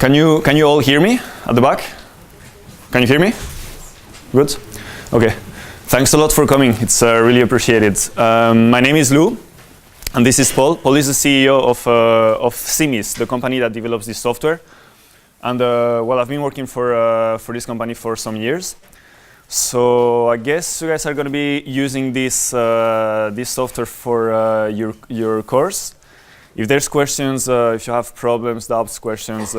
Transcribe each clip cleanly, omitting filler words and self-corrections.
Can you all hear me at the back? Can you hear me? Good? Okay. Thanks a lot for coming. It's really appreciated. My name is Lou, and this is Paul. Paul is the CEO of Simis, the company that develops this software. And well, I've been working for this company for some years. So I guess you guys are going to be using this this software for your course. If there's questions, if you have problems, doubts, questions,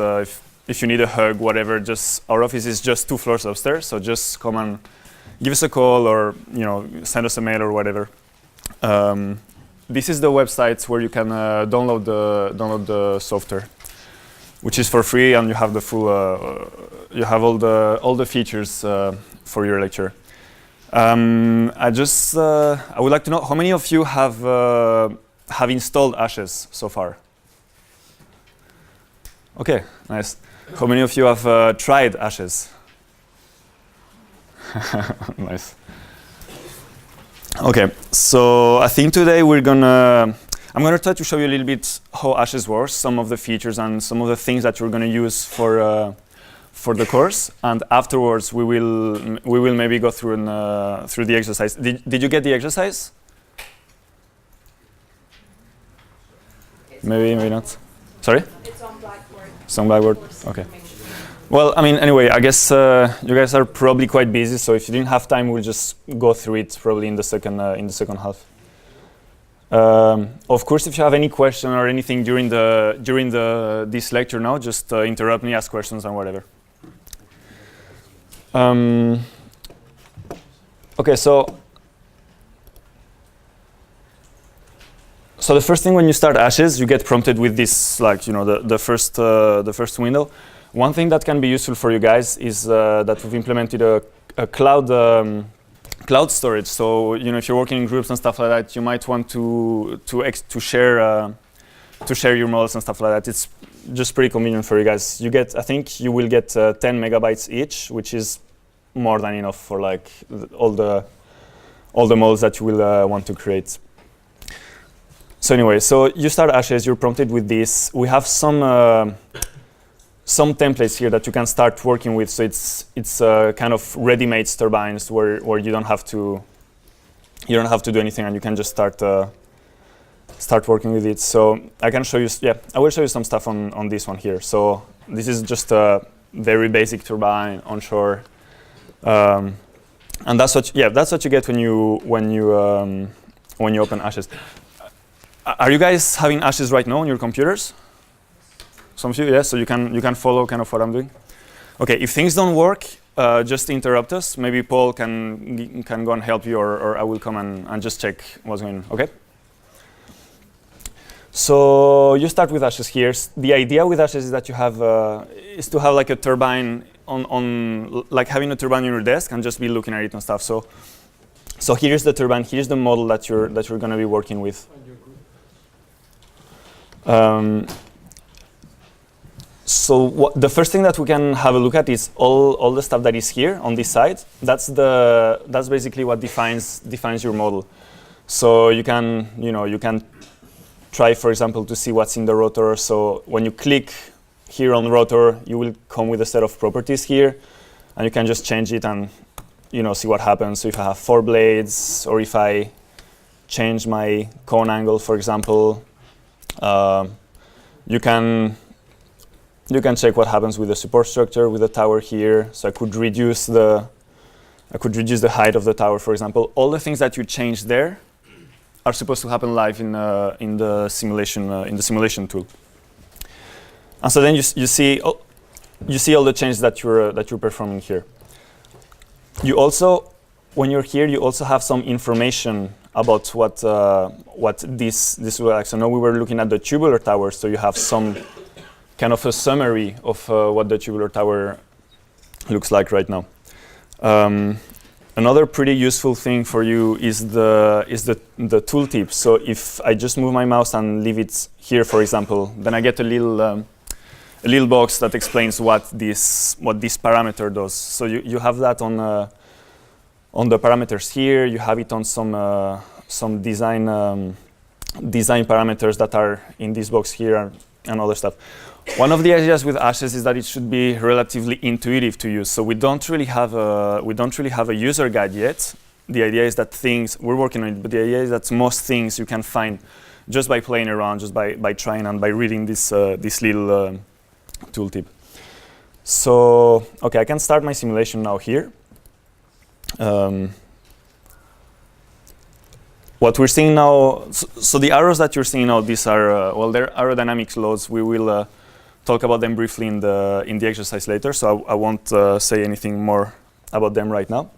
if you need a hug, whatever, just our office is just 2 floors upstairs. So just come and give us a call, or send us a mail or whatever. This is the website where you can download the software, which is for free, and you have the full you have all the features for your lecture. I would like to know how many of you have installed Ashes so far? Okay, nice. How many of you have tried Ashes? Nice. Okay, so I think today I'm gonna try to show you a little bit how Ashes works, some of the features and some of the things that you're gonna use for the course, and afterwards we will maybe go through the exercise. Did you get the exercise? Maybe not. Sorry? It's on Blackboard. It's on Blackboard. Okay. Well, I mean, anyway, I guess you guys are probably quite busy, so if you didn't have time, we'll just go through it probably in the second half. Of course, if you have any question or anything during this lecture now, just interrupt me, ask questions and whatever. Okay, so the first thing when you start Ashes, you get prompted with this, like the first window. One thing that can be useful for you guys is that we've implemented a cloud storage. So if you're working in groups and stuff like that, you might want to share your models and stuff like that. It's just pretty convenient for you guys. I think you will get 10 megabytes each, which is more than enough for like all the models that you will want to create. So anyway, so you start Ashes, you're prompted with this. We have some templates here that you can start working with. So it's kind of ready-made turbines where you don't have to do anything, and you can just start working with it. So I can show you. Yeah, I will show you some stuff on this one here. So this is just a very basic turbine onshore, and that's what you get when you open Ashes. Are you guys having Ashes right now on your computers? Some of you, yes. So you can follow kind of what I'm doing. Okay, if things don't work, just interrupt us. Maybe Paul can go and help you, or I will come and just check what's going on. Okay. So you start with Ashes here. The idea with Ashes is that you have is to have like a turbine on like having a turbine on your desk and just be looking at it and stuff. So here's the turbine. Here's the model that you're going to be working with. So the first thing that we can have a look at is all the stuff that is here on this side. That's basically what defines your model. So you can try, for example, to see what's in the rotor. So when you click here on the rotor, you will come with a set of properties here, and you can just change it and see what happens. So if I have 4 blades, or if I change my cone angle, for example, you can check what happens with the support structure, with the tower here. So I could reduce the height of the tower, for example. All the things that you change there are supposed to happen live in the simulation tool. And so then you see all the changes that you're performing here. You also, when you're here, you also have some information about what this will like. So now we were looking at the tubular tower, so you have some kind of a summary of what the tubular tower looks like right now. Another pretty useful thing for you is the tooltip. So if I just move my mouse and leave it here, for example, then I get a little box that explains what this parameter does. So you have that on the parameters here. You have it on some design parameters that are in this box here and other stuff. One of the ideas with ashes is that it should be relatively intuitive to use. So we don't really have a user guide yet. The idea is that we're working on it, but the idea is that most things you can find just by playing around, just by trying and by reading this little tooltip. So, okay, I can start my simulation now here. What we're seeing now, so the arrows that you're seeing now, these are, well, they're aerodynamics loads. We will talk about them briefly in the exercise later, so I won't say anything more about them right now.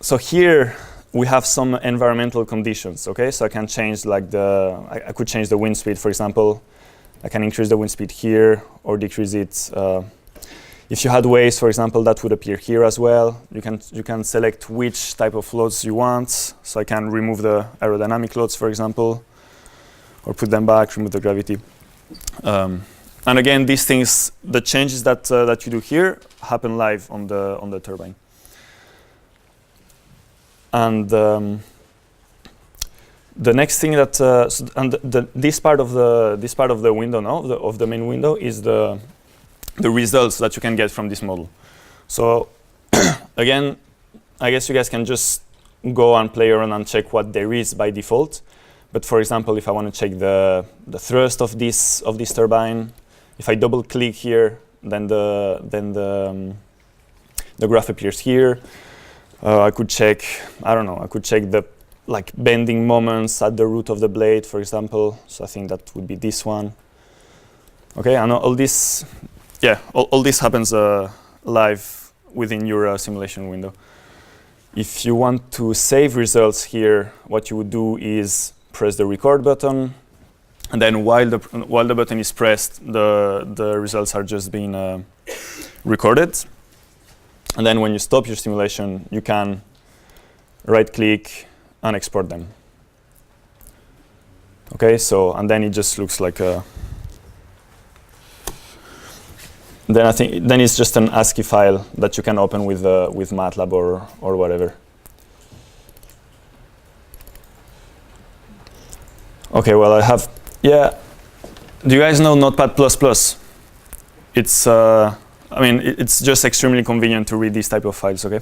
So here we have some environmental conditions, okay? So I can change like I could change the wind speed, for example. I can increase the wind speed here or decrease it. If you had waves, for example, that would appear here as well. You can select which type of loads you want. So I can remove the aerodynamic loads, for example, or put them back, remove the gravity. And again, these things, the changes that you do here happen live on the turbine. And the next thing that this part of the window now of the main window is the results that you can get from this model. So again, I guess you guys can just go and play around and check what there is by default. But for example, if I want to check the thrust of this turbine, if I double click here, then the graph appears here. I could check, I don't know, I could check the bending moments at the root of the blade, for example. So I think that would be this one. Okay, and all this, yeah, all this happens live within your simulation window. If you want to save results here, what you would do is press the record button, and then while the button is pressed, the results are just being recorded. And then when you stop your simulation, you can right-click and export them. Okay, so and then it just looks like a. Then it's just an ASCII file that you can open with MATLAB or whatever. Okay, well I have, yeah. Do you guys know Notepad++? It's it's just extremely convenient to read these type of files. Okay,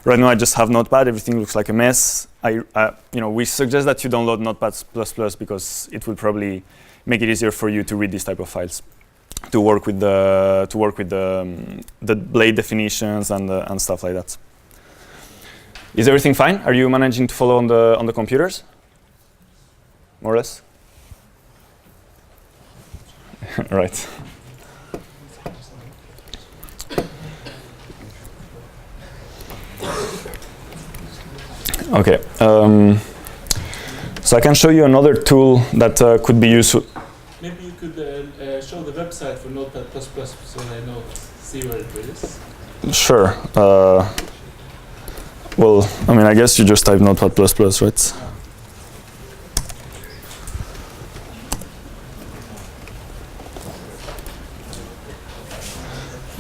right now I just have Notepad. Everything looks like a mess. We suggest that you download Notepad++ because it will probably make it easier for you to read these type of files, to work with the blade definitions and stuff like that. Is everything fine? Are you managing to follow on the computers? More or less. Right. Okay. So I can show you another tool that could be useful. Maybe you could show the website for Notepad++ so I see where it is. Sure. Well, I guess you just type Notepad++, right?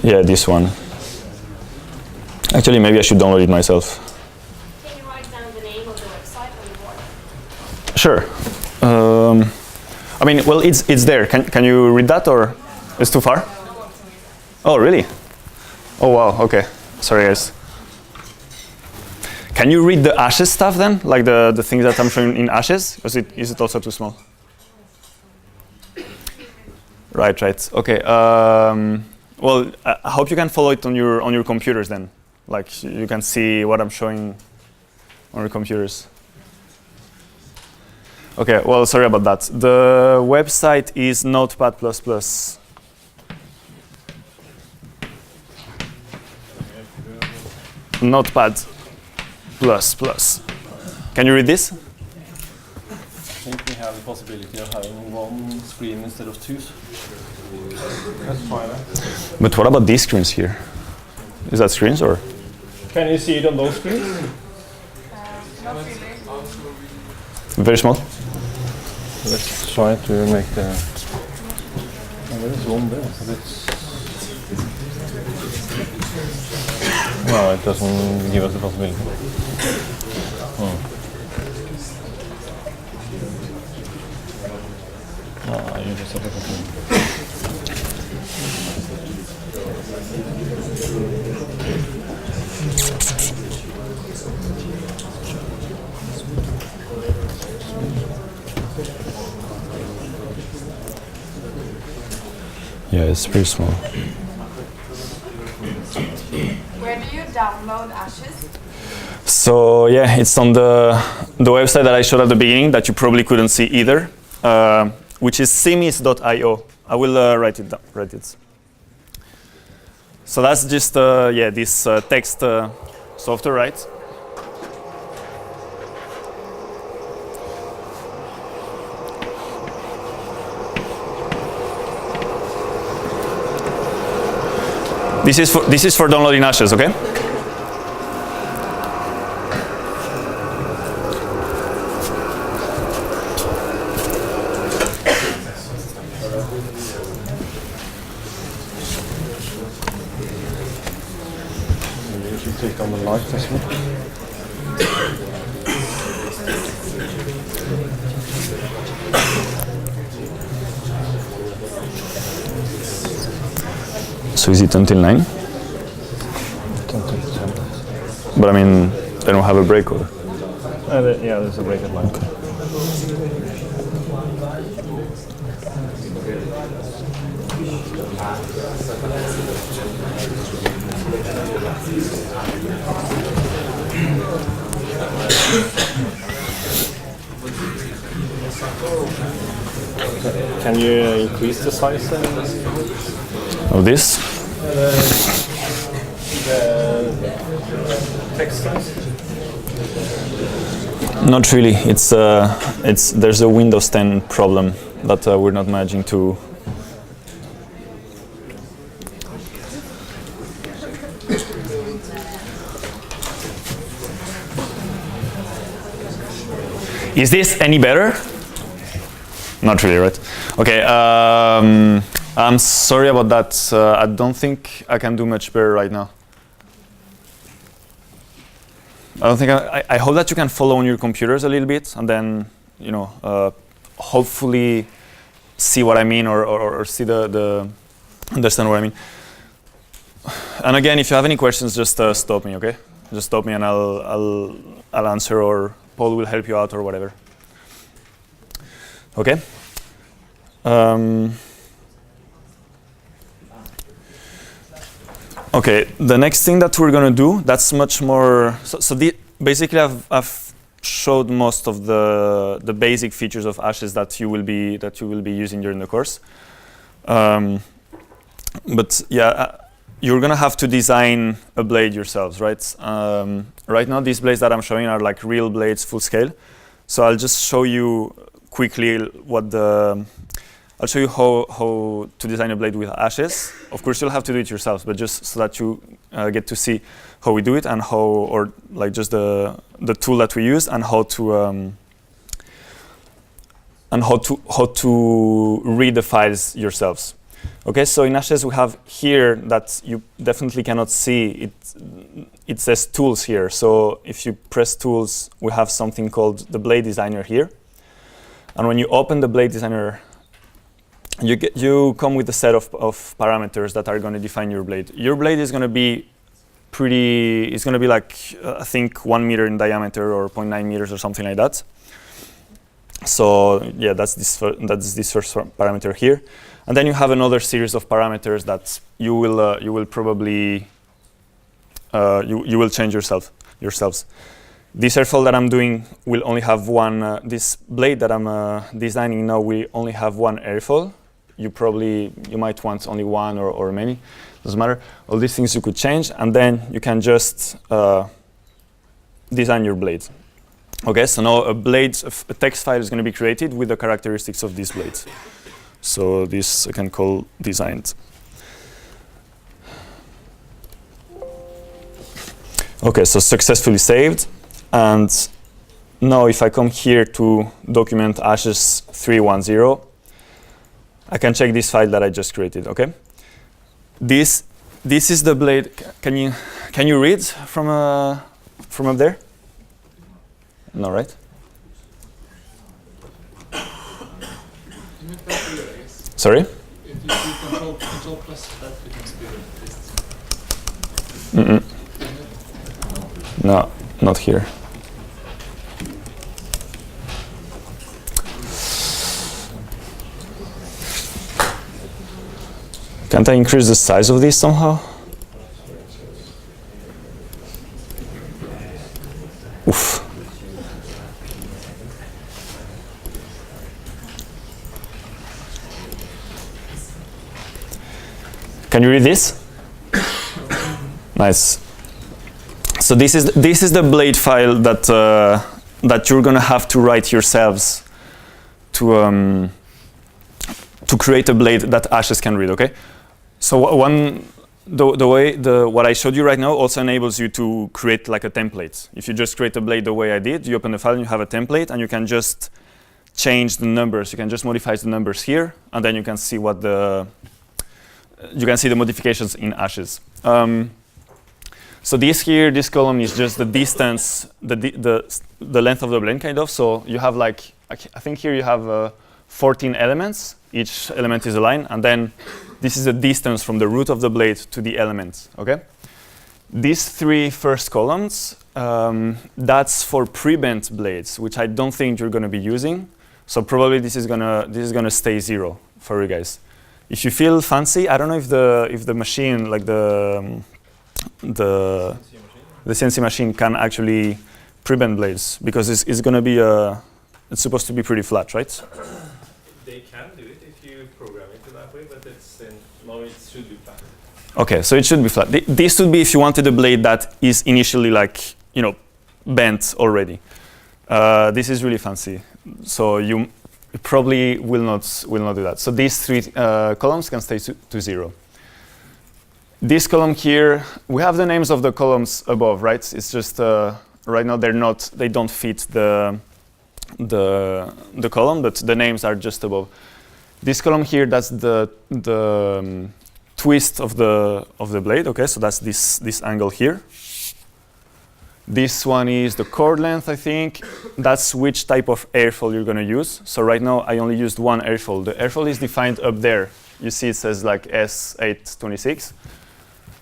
Yeah, this one. Actually, maybe I should download it myself. Can you write down the name of the website on the board? Sure. Well, it's there. Can you read that, or it's too far? Oh, really? Oh, wow. Okay. Sorry, guys. Can you read the ashes stuff then, like the things that I'm showing in ashes? Is it also too small? Right. Okay. Well, I hope you can follow it on your computers then. Like you can see what I'm showing on your computers. Okay, well, sorry about that. The website is Notepad++. Notepad++. Can you read this? I think we have the possibility of having one screen instead of two. That's fine. But what about these screens here? Is that screens or? Can you see it on those screens? Not really. Very small? Let's try to make the... there is one there, but it's... No, it doesn't give us the possibility. You just have a computer. Yeah, it's pretty small. Where do you download Ashes? So yeah, it's on the website that I showed at the beginning that you probably couldn't see either, which is simis.io. I will write it down. So that's just this text software, right? This is for downloading Ashes, okay? You should click on the light as well. So is it until 9? But I mean, they don't have a break or? Yeah, there's a break at 9. Can you increase the size Of this? the text size? Not really. There's a Windows 10 problem that we're not managing to. Is this any better? Not really, right? Okay. I'm sorry about that. I don't think I can do much better right now. I don't think I hope that you can follow on your computers a little bit, and then hopefully see what I mean, or see the understand what I mean. And again, if you have any questions, just stop me, okay? Just stop me, and I'll answer, or Paul will help you out, or whatever. Okay. Okay, the next thing that we're gonna do, that's much more. Basically, I've showed most of the basic features of Ashes that you will be using during the course. But yeah, you're gonna have to design a blade yourselves, right? Right now, these blades that I'm showing are like real blades, full scale. So I'll just show you quickly I'll show you how to design a blade with Ashes. Of course, you'll have to do it yourselves, but just so that you get to see how we do it, and just the tool that we use, and how to read the files yourselves. Okay, so in Ashes we have here that you definitely cannot see. It says tools here. So if you press tools, we have something called the blade designer here. And when you open the blade designer, you come with a set of parameters that are going to define your blade. Your blade is going to be it's going to be like, I think 1 meter in diameter, or 0.9 meters or something like that. So yeah, that's this first parameter here. And then you have another series of parameters that you will probably you will change yourselves. This airfoil that I'm doing will only have one. This blade that I'm designing now will only have one airfoil. You might want only one or many. Doesn't matter. All these things you could change, and then you can just design your blade. Okay, so now a text file is going to be created with the characteristics of these blades. So this I can call designed. Okay, so successfully saved. And now if I come here to document Ashes 310, I can check this file that I just created, okay? This is the blade. Can you read from up there? No, right? Sorry? If you do control plus, that becomes bigger. Mm-mm. No, not here. Can't I increase the size of this somehow? Oof. Can you read this? Nice. So this is the blade file that that you're gonna have to write yourselves to create a blade that Ashes can read. Okay. So what I showed you right now also enables you to create like a template. If you just create a blade the way I did, you open the file and you have a template, and you can just change the numbers. You can just modify the numbers here, and then you can see what the modifications in Ashes. So this column is just the distance, the length of the blade, kind of. So you have like, I think here you have 14 elements. Each element is a line, and then this is the distance from the root of the blade to the elements. Okay. These three first columns, that's for pre-bent blades, which I don't think you're going to be using. So probably this is gonna stay 0 for you guys. If you feel fancy, I don't know if the machine, like the CNC machine, can actually pre-bend blades, because it's going to be it's supposed to be pretty flat, right? They can do it if you program it in that way, but no, it should be flat. Okay, so it should be flat. This would be if you wanted a blade that is initially like, bent already. This is really fancy, so you probably will not do that. So these three columns can stay to 0. This column here, we have the names of the columns above, right? It's just right now they don't fit the column, but the names are just above. This column here, that's the twist of the blade. Okay, so that's this angle here. This one is the chord length, I think. That's which type of airfoil you're going to use. So right now I only used one airfoil. The airfoil is defined up there. You see it says like S826.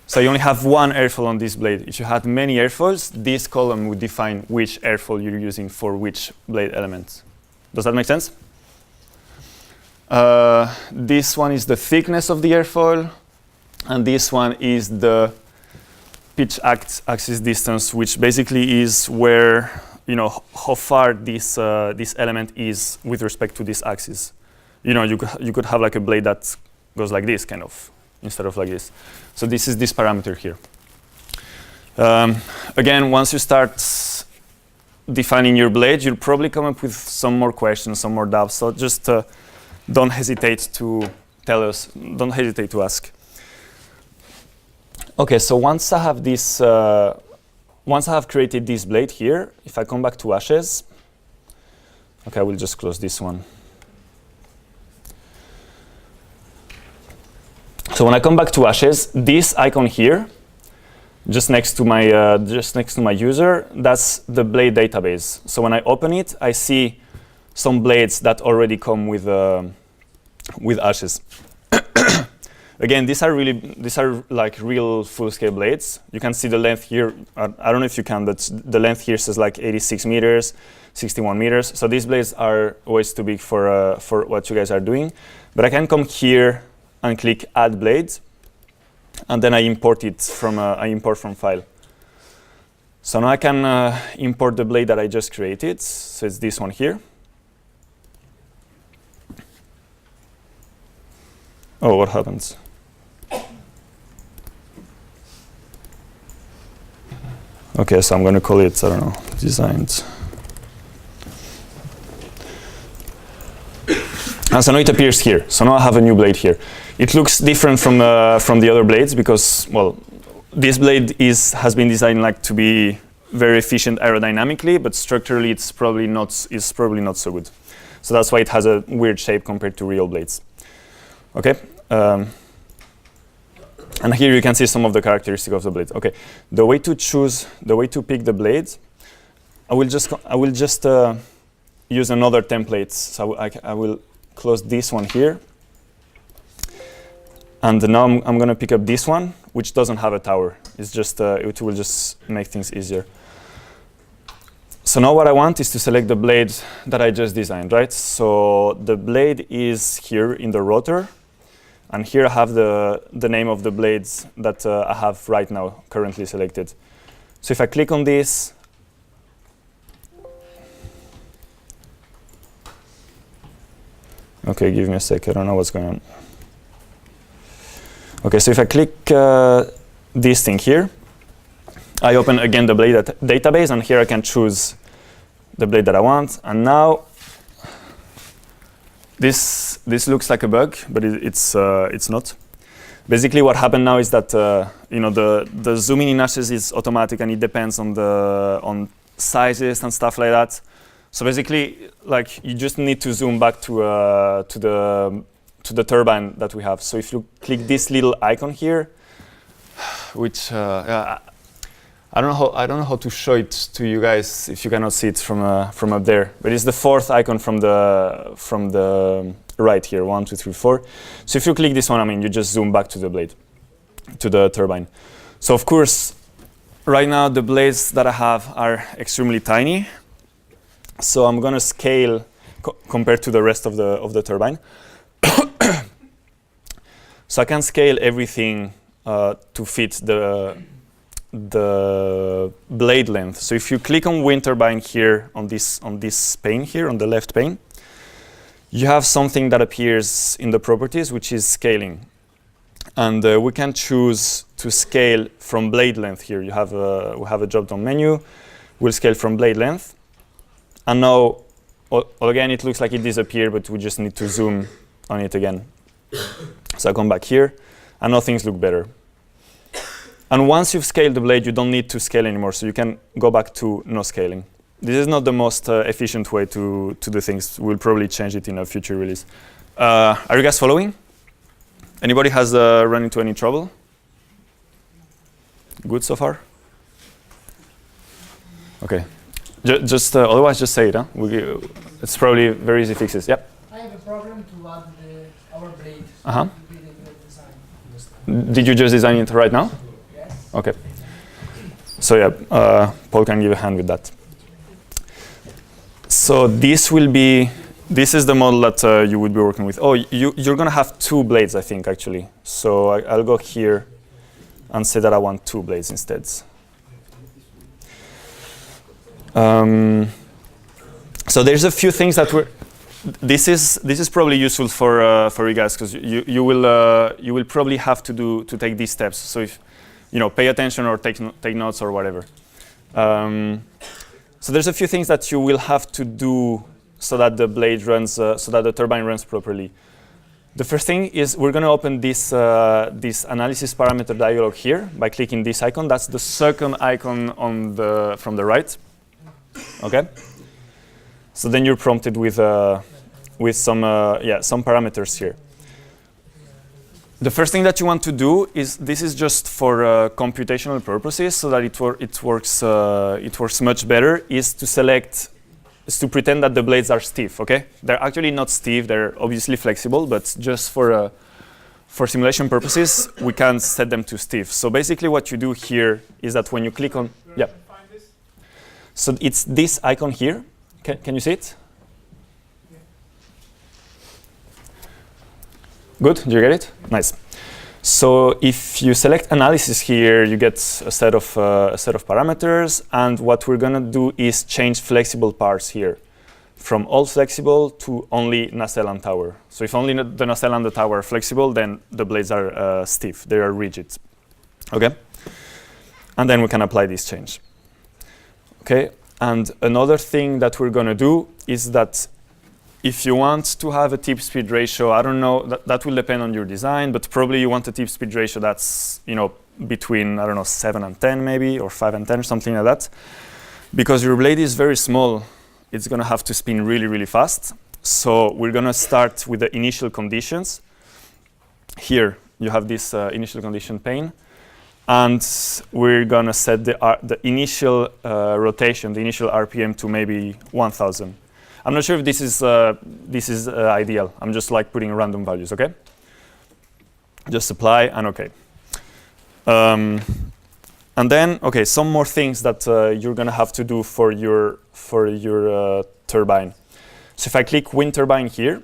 So you only have one airfoil on this blade. If you had many airfoils, this column would define which airfoil you're using for which blade element. Does that make sense? This one is the thickness of the airfoil, and this one is the pitch axis distance, which basically is where, how far this element is with respect to this axis. You could have like a blade that goes like this, kind of, instead of like this. So this is this parameter here. Again, once you start defining your blade, you'll probably come up with some more questions, some more doubts. So just don't hesitate to tell us. Don't hesitate to ask. Okay, so once I have this, once I have created this blade here, if I come back to Ashes, okay, I will just close this one. So when I come back to Ashes, this icon here, just next to my user, that's the blade database. So when I open it, I see some blades that already come with Ashes. Again, these are like real full-scale blades. You can see the length here. I don't know if you can, but the length here says like 86 meters, 61 meters. So these blades are always too big for what you guys are doing. But I can come here and click Add Blade, and then I import it from file. So now I can import the blade that I just created. So it's this one here. Oh, what happens? Okay, so I'm going to call it, I don't know, designed. And so now it appears here. So now I have a new blade here. It looks different from the other blades because, well, this blade has been designed like to be very efficient aerodynamically, but structurally it's probably not so good. So that's why it has a weird shape compared to real blades. Okay. And here you can see some of the characteristics of the blade. Okay, the way to pick the blade, I will just use another template. So I will close this one here, And now I'm going to pick up this one, which doesn't have a tower. It's just it will just make things easier. So now what I want is to select the blade that I just designed, right? So the blade is here in the rotor, and here I have the name of the blades that I have right now currently selected. So if I click on this, okay, give me a sec, I don't know what's going on. Okay, so if I click this thing here, I open again the blade database, and here I can choose the blade that I want. And now this looks like a bug, but it's not. Basically, what happened now is that the zooming in access is automatic, and it depends on sizes and stuff like that. So basically, like, you just need to zoom back to the turbine that we have. So if you click this little icon here, which I don't know how to show it to you guys if you cannot see it from up there, but it's the fourth icon from the right here. 1, 2, 3, 4. So if you click this one, I mean, you just zoom back to the blade, to the turbine. So of course, right now the blades that I have are extremely tiny. So I'm gonna scale compared to the rest of the turbine. So I can scale everything to fit the blade length. So if you click on wind turbine here on this pane here, on the left pane, you have something that appears in the properties, which is scaling. And we can choose to scale from blade length here. We have a drop-down menu. We'll scale from blade length. And now, again, it looks like it disappeared, but we just need to zoom on it again. So I come back here, and now things look better. And once you've scaled the blade, you don't need to scale anymore, so you can go back to no scaling. This is not the most efficient way to do things. We'll probably change it in a future release. Are you guys following? Anybody has run into any trouble? Good so far? Okay. Just otherwise, just say it. Huh? It's probably very easy fixes. Yep. I have a problem to add our blade. Uh-huh. To be the design. Did you just design it right now? Yes. Okay. So yeah, Paul can give a hand with that. So this is the model that you would be working with. Oh, you're gonna have 2 blades, I think, actually. So I'll go here and say that I want 2 blades instead. So there's a few things that this is probably useful for you guys, because you will probably have to take these steps. So if pay attention or take notes or whatever. So there's a few things that you will have to do so that the blade runs, so that the turbine runs properly. The first thing is we're going to open this analysis parameter dialog here by clicking this icon. That's the second icon from the right. Okay. So then you're prompted with some parameters here. The first thing that you want to do is, this is just for computational purposes, so that it works much better, is to pretend that the blades are stiff. Okay, they're actually not stiff; they're obviously flexible, but just for simulation purposes, we can set them to stiff. So basically, what you do here is that when you click on, so it's this icon here. Can you see it? Good, did you get it? Nice. So if you select analysis here, you get a set of parameters, and what we're gonna do is change flexible parts here from all flexible to only nacelle and tower. So if only the nacelle and the tower are flexible, then the blades are stiff, they are rigid. Okay? And then we can apply this change. Okay, and another thing that we're gonna do is that if you want to have a tip speed ratio, I don't know, that will depend on your design, but probably you want a tip speed ratio that's, between, I don't know, 7 and 10 maybe, or 5 and 10, something like that. Because your blade is very small, it's gonna have to spin really, really fast. So we're gonna start with the initial conditions. Here, you have this initial condition pane. And we're gonna set the initial rotation, the initial RPM to maybe 1000. I'm not sure if this is ideal. I'm just like putting random values, okay? Just apply and OK. And then, OK, some more things that you're going to have to do for your turbine. So if I click wind turbine here,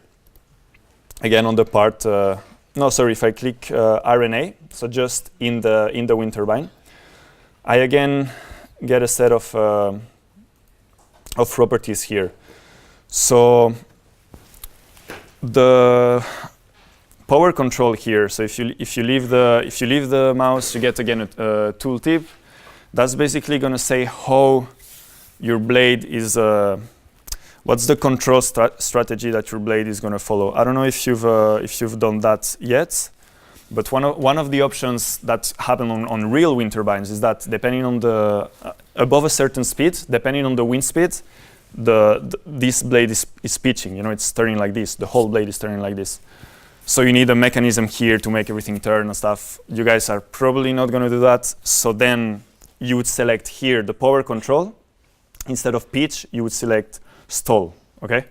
again on the part, no, sorry, if I click RNA, so just in the wind turbine, I again get a set of properties here. So the power control here. So if you leave the mouse, you get again a tooltip. That's basically going to say how your blade is. What's the control strategy that your blade is going to follow? I don't know if you've done that yet, but one of the options that happen on real wind turbines is that depending on the above a certain speed, depending on the wind speed, this blade is pitching. You know, it's turning like this. The whole blade is turning like this. So you need a mechanism here to make everything turn and stuff. You guys are probably not going to do that. So then you would select here the power control. Instead of pitch, you would select stall, okay?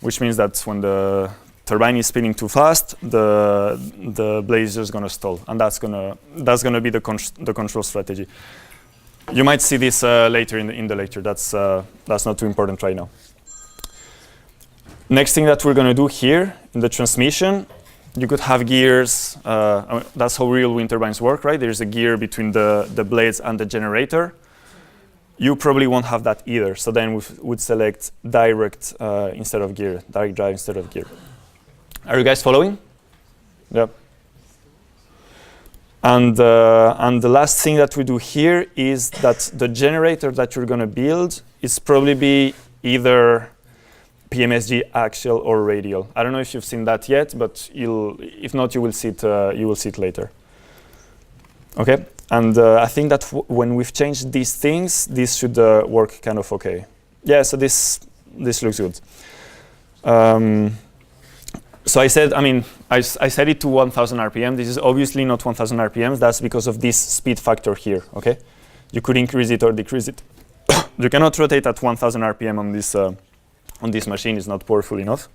Which means that when the turbine is spinning too fast, the blade is just going to stall, and that's gonna be the control strategy. You might see this later in the lecture. That's not too important right now. Next thing that we're going to do here in the transmission, you could have gears. That's how real wind turbines work, right? There's a gear between the blades and the generator. You probably won't have that either. So then we would select direct instead of gear, direct drive instead of gear. Are you guys following? Yep. And the last thing that we do here is that the generator that you're going to build is probably be either PMSG axial or radial. I don't know if you've seen that yet, but if not, you will see it later. Okay. And I think that when we've changed these things, this should work kind of okay. Yeah, so this looks good. So I said it to 1,000 RPM. This is obviously not 1,000 RPMs. That's because of this speed factor here, okay? You could increase it or decrease it. You cannot rotate at 1,000 RPM on this machine. It's not powerful enough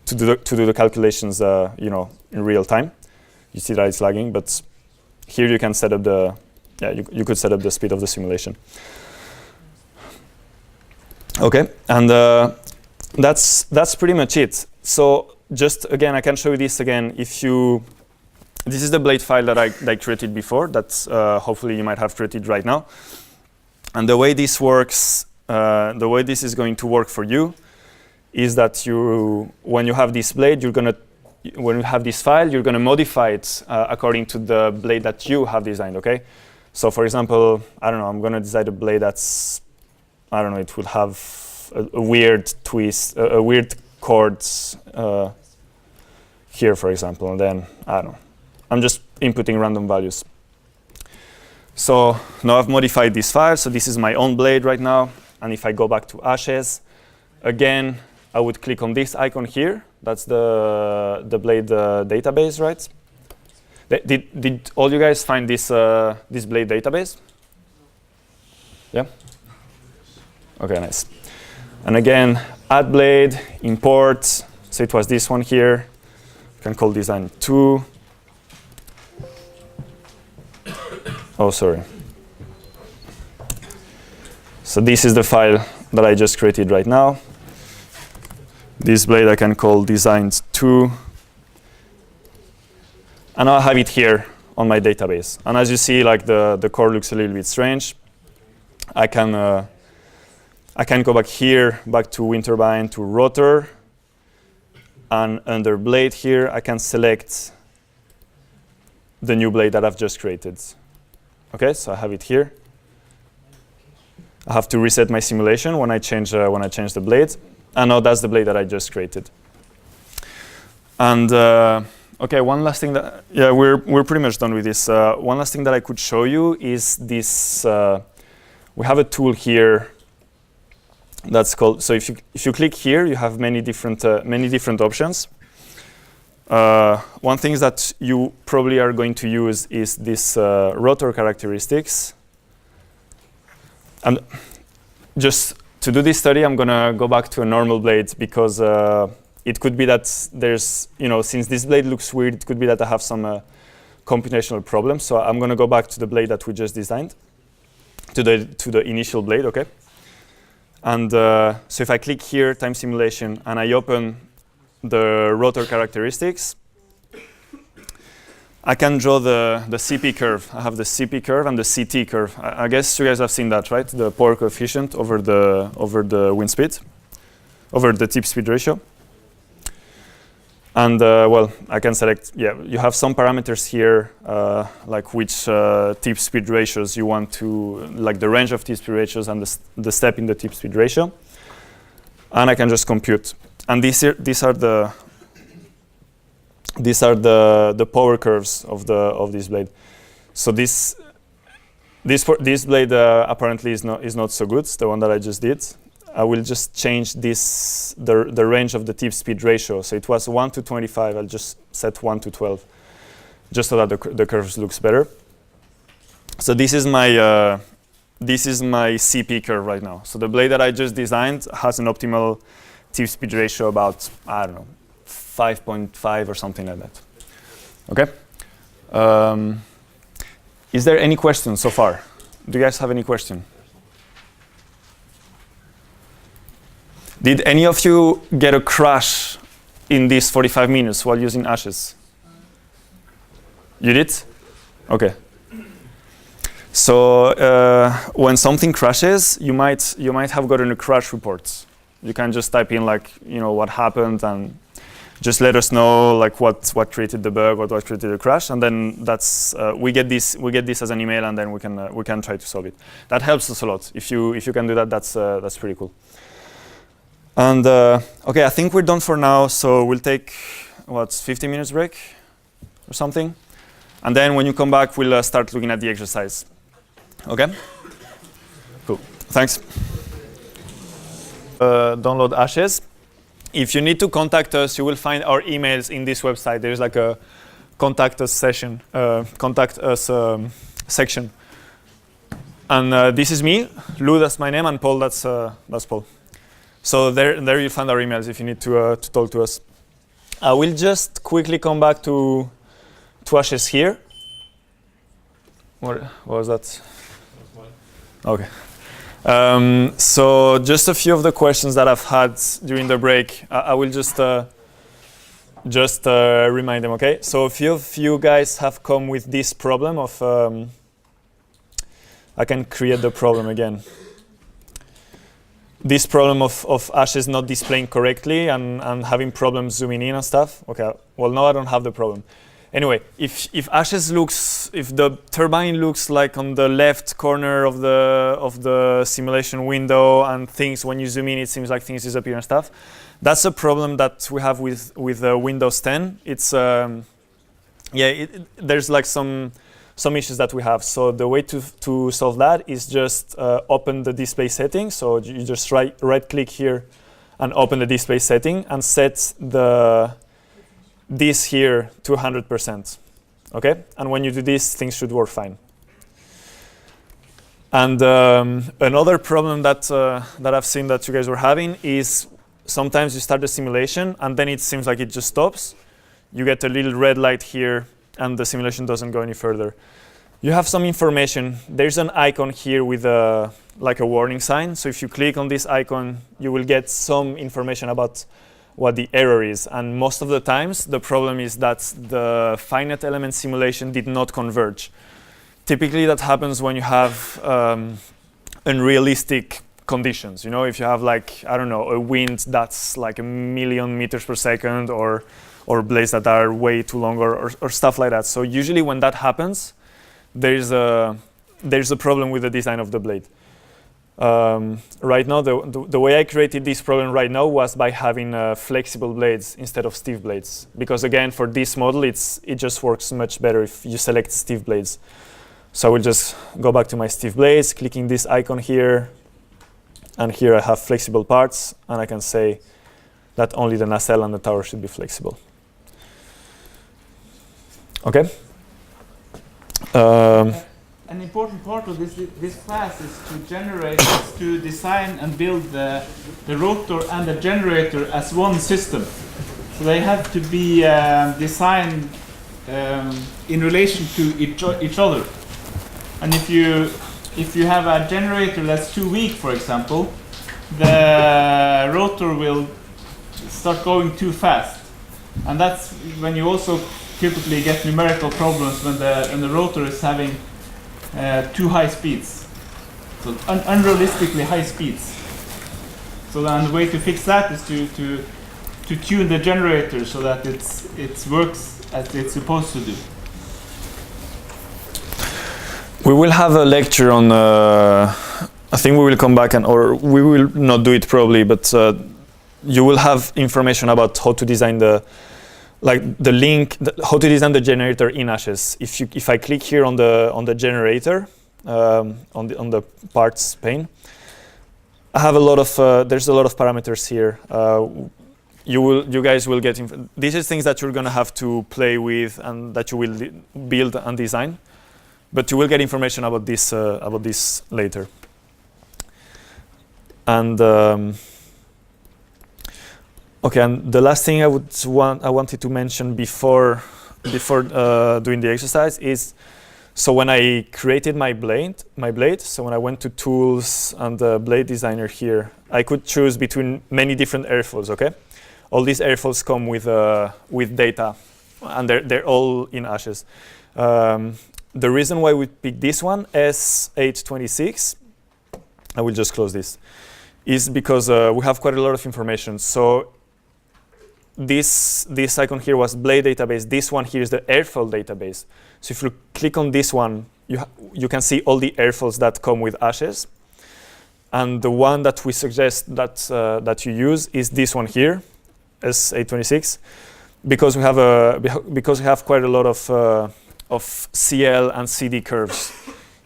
to do the calculations, in real time. You see that it's lagging, but here you can set up you could set up the speed of the simulation. Okay, and that's pretty much it. So just again, I can show you this again. This is the blade file that I created before. That's hopefully you might have created right now. And the way this works, the way this is going to work for you, is that when you have this blade, when you have this file, you're going to modify it according to the blade that you have designed, okay? So for example, I don't know, I'm going to design a blade that's, I don't know, it would have a weird twist, a weird chords here, for example, and then, I don't know, I'm just inputting random values. So now I've modified this file, so this is my own blade right now, and if I go back to Ashes, again, I would click on this icon here. That's the blade database, right? Did all you guys find this blade database? Yeah? Okay, nice. And again, add blade, import. So it was this one here. You can call design 2. Oh, sorry. So this is the file that I just created right now. This blade I can call designs 2. And I'll have it here on my database. And as you see, like the core looks a little bit strange. I can go back here, back to wind turbine, to rotor. And under blade here, I can select the new blade that I've just created. Okay, so I have it here. I have to reset my simulation when I change the blade. And now that's the blade that I just created. And okay, one last thing that we're pretty much done with this. One last thing that I could show you is this. We have a tool here that's called. So if you click here, you have many different options. One thing that you probably are going to use is this rotor characteristics. And just to do this study, I'm going to go back to a normal blade because it could be that there's, since this blade looks weird, it could be that I have some computational problem. So I'm going to go back to the blade that we just designed, to the initial blade, okay? And so if I click here, time simulation, and I open the rotor characteristics, I can draw the CP curve. I have the CP curve and the CT curve. I guess you guys have seen that, right? The power coefficient over the wind speed, over the tip speed ratio. And well, I can select, yeah, you have some parameters here, like which tip speed ratios you want to, like the range of tip speed ratios and the step in the tip speed ratio. And I can just compute. And these are the power curves of this blade. So this blade apparently is not so good. It's the one that I just did. I will just change the range of the tip speed ratio. So it was 1 to 25. I'll just set 1 to 12, just so that the curves looks better. So this is my CP curve right now. So the blade that I just designed has an optimal tip speed ratio about, I don't know, 5.5 or something like that. Okay. Is there any questions so far? Do you guys have any question? Did any of you get a crash in these 45 minutes while using ashes? You did? Okay. So when something crashes, you might have gotten a crash report. You can just type in like, you know, what happened and just let us know like what created the bug, what created the crash, and then that's we get this as an email, and then we can try to solve it. That helps us a lot. If you can do that, that's pretty cool. And okay, I think we're done for now. So we'll take 15 minutes break or something, and then when you come back, we'll start looking at the exercise. Okay. Cool. Thanks. Download ashes. If you need to contact us, you will find our emails in this website. There's like a contact us section, section. And this is me, Lou, that's my name, and Paul, that's Paul. So there you find our emails if you need to talk to us. I will just quickly come back to ashes here. What was that? Okay. So just a few of the questions that I've had during the break, I will just remind them, okay? So a few of you guys have come with this problem of, I can create the problem again. This problem of ashes not displaying correctly and having problems zooming in and stuff. Okay, well now I don't have the problem. Anyway, if the turbine looks like on the left corner of the simulation window, and things, when you zoom in, it seems like things disappear and stuff, that's a problem that we have with Windows 10. It's there's like some issues that we have. So the way to solve that is just open the display setting. So you just right click here and open the display setting and set this here to 100%, okay? And when you do this, things should work fine. And another problem that I've seen that you guys were having is sometimes you start the simulation and then it seems like it just stops. You get a little red light here and the simulation doesn't go any further. You have some information. There's an icon here with like a warning sign. So if you click on this icon, you will get some information about what the error is. And most of the times, the problem is that the finite element simulation did not converge. Typically, that happens when you have unrealistic conditions. You know, if you have like, I don't know, a wind that's like 1,000,000 meters per second, or blades that are way too long, or stuff like that. So usually when that happens, there's a problem with the design of the blade. Right now, the way I created this problem right now was by having flexible blades instead of stiff blades. Because again, for this model, it just works much better if you select stiff blades. So I will just go back to my stiff blades, clicking this icon here, and here I have flexible parts, and I can say that only the nacelle and the tower should be flexible. Okay. An important part of this class is to design and build the rotor and the generator as one system. So they have to be designed in relation to each other. And if you have a generator that's too weak, for example, the rotor will start going too fast, and that's when you also typically get numerical problems when the rotor is having too high speeds, so unrealistically high speeds. So then the way to fix that is to tune the generator so that it works as it's supposed to do. We will have a lecture on. I think we will come back or we will not do it probably, but you will have information about how to design how to design the generator in Ashes. If I click here on the generator on the parts pane, I have a lot of there's a lot of parameters here. You guys will get these are things that you're gonna have to play with and that you will build and design, but you will get information about this later. And okay, and the last thing I wanted to mention before doing the exercise is, so when I created my blade, so when I went to tools and the blade designer here, I could choose between many different airfoils. Okay, all these airfoils come with data, and they're all in Ashes. The reason why we picked this one, S826, I will just close this, is because we have quite a lot of information. So this icon here was blade database. This one here is the airfoil database. So if you click on this one, you can see all the airfoils that come with Ashes. And the one that we suggest that you use is this one here, S826, because we have quite a lot of CL and CD curves.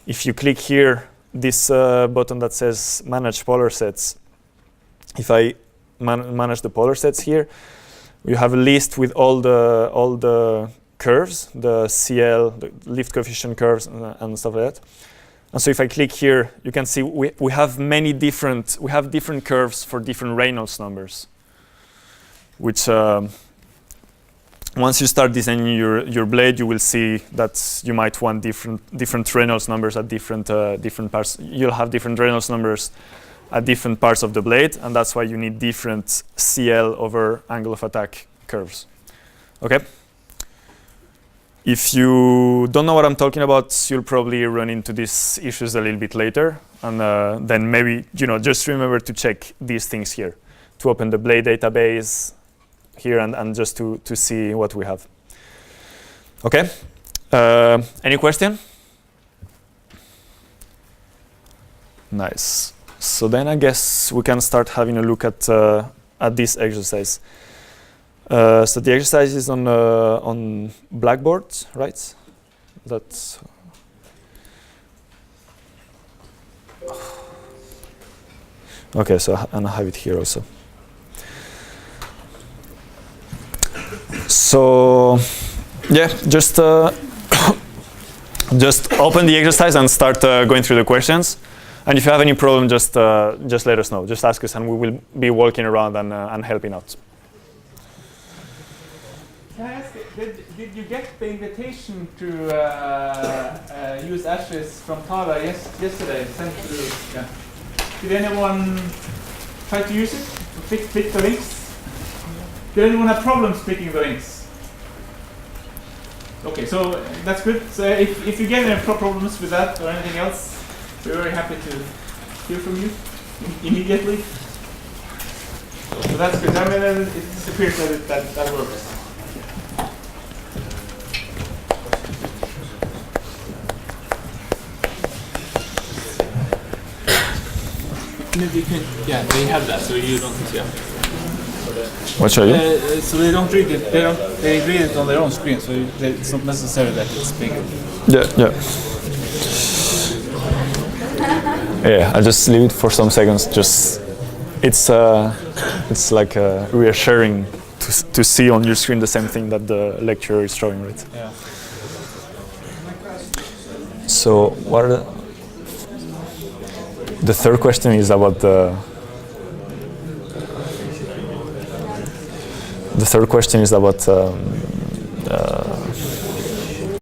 If you click here, this button that says Manage Polar Sets, if I manage the polar sets here, you have a list with all the curves, the CL, the lift coefficient curves, and stuff like that. And so if I click here, you can see we have different curves for different Reynolds numbers, which once you start designing your blade, you will see that you might want different Reynolds numbers at different parts. You'll have different Reynolds numbers at different parts of the blade, and that's why you need different CL over angle of attack curves. Okay. If you don't know what I'm talking about, you'll probably run into these issues a little bit later, and then maybe just remember to check these things here, to open the blade database here and just to see what we have. Okay. Any question? Nice. So then I guess we can start having a look at this exercise. So the exercise is on Blackboard, right? That's okay. So and I have it here also. So yeah, just open the exercise and start going through the questions. And if you have any problem, just let us know. Just ask us, and we will be walking around and helping out. Can I ask, did you get the invitation to use Ashes from Tara yesterday? Sent through, yeah. Did anyone try to use it? Click the links? Did anyone have problems clicking the links? Okay, so that's good. So if you get any problems with that or anything else, we're very happy to hear from you immediately. So that's good. I mean, it appears that works. Maybe you can, yeah, they have that, so you don't, yeah. What should I do? So they don't read it. They read it on their own screen, so it's not necessary that it's bigger. Yeah. Yeah, I just leave it for some seconds. It's like reassuring to see on your screen the same thing that the lecturer is showing, right? Yeah. So what are the third question is about the third question is about